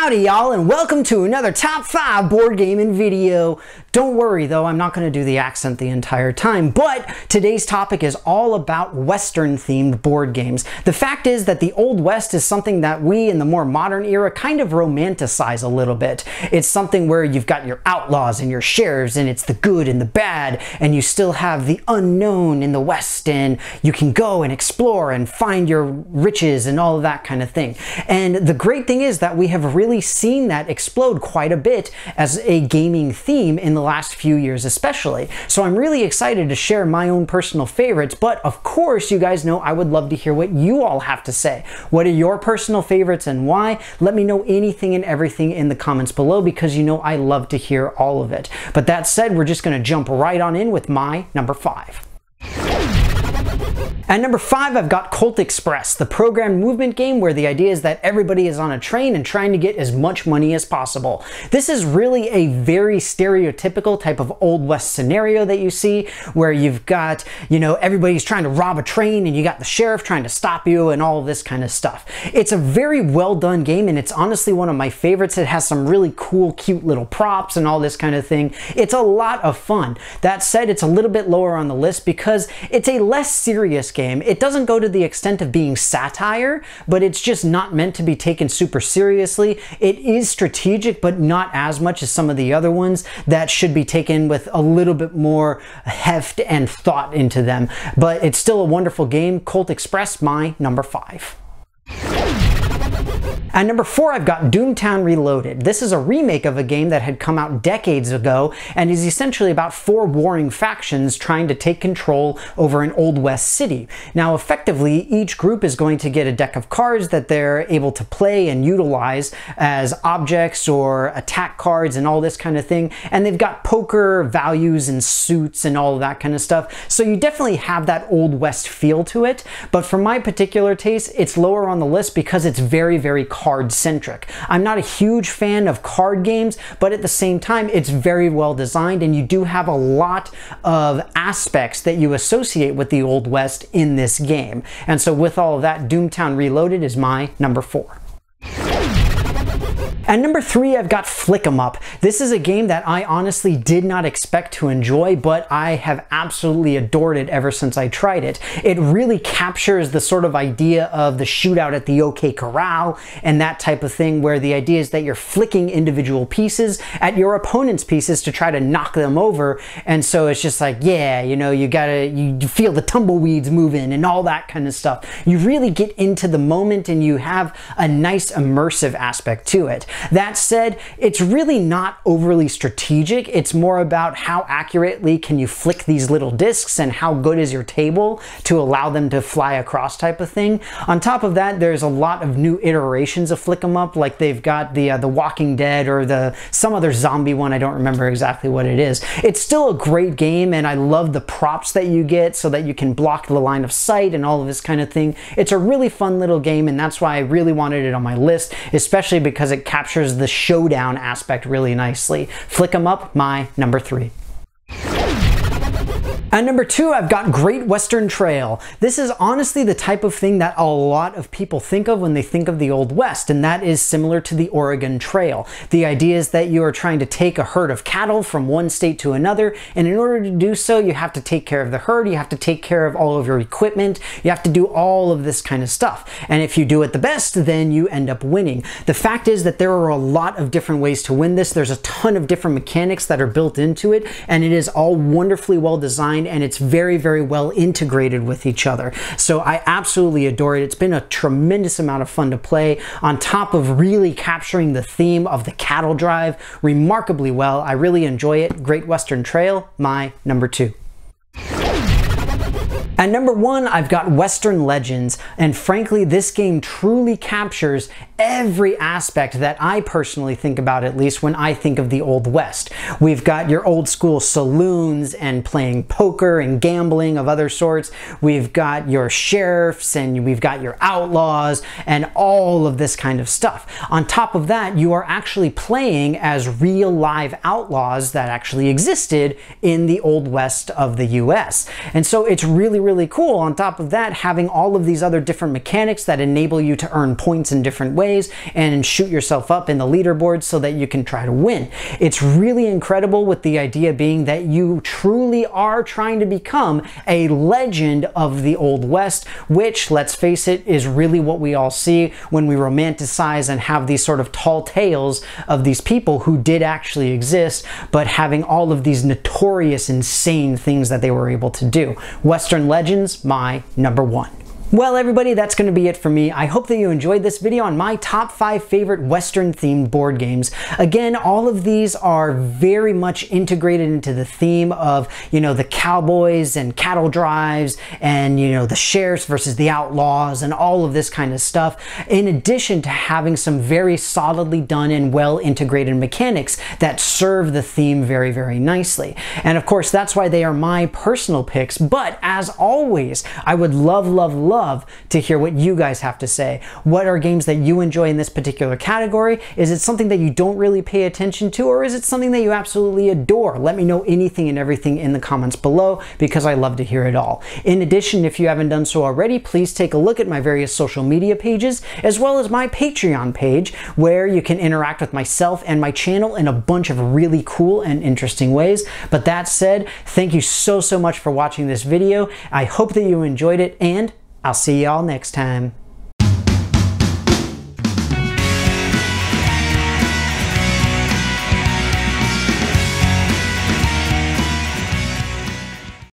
Howdy y'all, and welcome to another top 5 board gaming video. Don't worry though, I'm not going to do the accent the entire time, but today's topic is all about Western themed board games. The fact is that the Old West is something that we in the more modern era kind of romanticize a little bit. It's something where you've got your outlaws and your sheriffs, and it's the good and the bad, and you still have the unknown in the West, and you can go and explore and find your riches and all of that kind of thing. And the great thing is that we have really seen that explode quite a bit as a gaming theme in the last few years especially. So I'm really excited to share my own personal favorites, but of course you guys know I would love to hear what you all have to say. What are your personal favorites and why? Let me know anything and everything in the comments below, because you know I love to hear all of it. But that said, we're just going to jump right on in with my number 5. At number 5, I've got Colt Express, the programmed movement game where the idea is that everybody is on a train and trying to get as much money as possible. This is really a very stereotypical type of Old West scenario that you see, where you've got, everybody's trying to rob a train and you got the sheriff trying to stop you and all of this kind of stuff. It's a very well done game, and it's honestly one of my favorites. It has some really cool, cute little props and all this kind of thing. It's a lot of fun. That said, it's a little bit lower on the list because it's a less serious game. It doesn't go to the extent of being satire, but it's just not meant to be taken super seriously. It is strategic, but not as much as some of the other ones that should be taken with a little bit more heft and thought into them. But it's still a wonderful game. Colt Express, my number 5. At number 4, I've got Doomtown Reloaded. This is a remake of a game that had come out decades ago and is essentially about 4 warring factions trying to take control over an Old West city. Now, effectively, each group is going to get a deck of cards that they're able to play and utilize as objects or attack cards and all this kind of thing. And they've got poker values and suits and all of that kind of stuff. So you definitely have that Old West feel to it. But for my particular taste, it's lower on the list because it's very, very card-centric. I'm not a huge fan of card games, but at the same time, it's very well designed, and you do have a lot of aspects that you associate with the Old West in this game. And so with all of that, Doomtown Reloaded is my number 4. At number 3, I've got Flick 'em Up. This is a game that I honestly did not expect to enjoy, but I have absolutely adored it ever since I tried it. It really captures the sort of idea of the shootout at the OK Corral and that type of thing, where the idea is that you're flicking individual pieces at your opponent's pieces to try to knock them over. And so it's just like, yeah, you feel the tumbleweeds moving and all that kind of stuff. You really get into the moment and you have a nice immersive aspect to it. That said, it's really not overly strategic. It's more about how accurately can you flick these little discs and how good is your table to allow them to fly across type of thing. On top of that, there's a lot of new iterations of Flick 'em Up, like they've got the Walking Dead or some other zombie one. I don't remember exactly what it is. It's still a great game, and I love the props that you get so that you can block the line of sight and all of this kind of thing. It's a really fun little game, and that's why I really wanted it on my list, especially because it captures the showdown aspect really nicely. Flick 'em Up, my number 3. At number 2, I've got Great Western Trail. This is honestly the type of thing that a lot of people think of when they think of the Old West, and that is similar to the Oregon Trail. The idea is that you are trying to take a herd of cattle from one state to another, and in order to do so, you have to take care of the herd, you have to take care of all of your equipment, you have to do all of this kind of stuff. And if you do it the best, then you end up winning. The fact is that there are a lot of different ways to win this. There's a ton of different mechanics that are built into it, and it is all wonderfully well designed, and it's very, very well integrated with each other. So I absolutely adore it. It's been a tremendous amount of fun to play, on top of really capturing the theme of the cattle drive remarkably well. I really enjoy it. Great Western Trail, my number 2. At number 1, I've got Western Legends, and frankly, this game truly captures every aspect that I personally think about, at least when I think of the Old West. We've got your old school saloons and playing poker and gambling of other sorts. We've got your sheriffs and we've got your outlaws and all of this kind of stuff. On top of that, you are actually playing as real live outlaws that actually existed in the Old West of the US. And so it's really really cool. On top of that, having all of these other different mechanics that enable you to earn points in different ways and shoot yourself up in the leaderboard so that you can try to win. It's really incredible, with the idea being that you truly are trying to become a legend of the Old West, which, let's face it, is really what we all see when we romanticize and have these sort of tall tales of these people who did actually exist, but having all of these notorious, insane things that they were able to do. Western Legends, my number one. Well, everybody, that's going to be it for me. I hope that you enjoyed this video on my top 5 favorite Western-themed board games. Again, all of these are very much integrated into the theme of, the cowboys and cattle drives and, the sheriffs versus the outlaws and all of this kind of stuff, in addition to having some very solidly done and well-integrated mechanics that serve the theme very, very nicely. And of course, that's why they are my personal picks. But as always, I would love to hear what you guys have to say. What are games that you enjoy in this particular category? Is it something that you don't really pay attention to, or is it something that you absolutely adore? Let me know anything and everything in the comments below, because I love to hear it all. In addition, if you haven't done so already, please take a look at my various social media pages, as well as my Patreon page, where you can interact with myself and my channel in a bunch of really cool and interesting ways. But that said, thank you so much for watching this video. I hope that you enjoyed it, and I'll see y'all next time.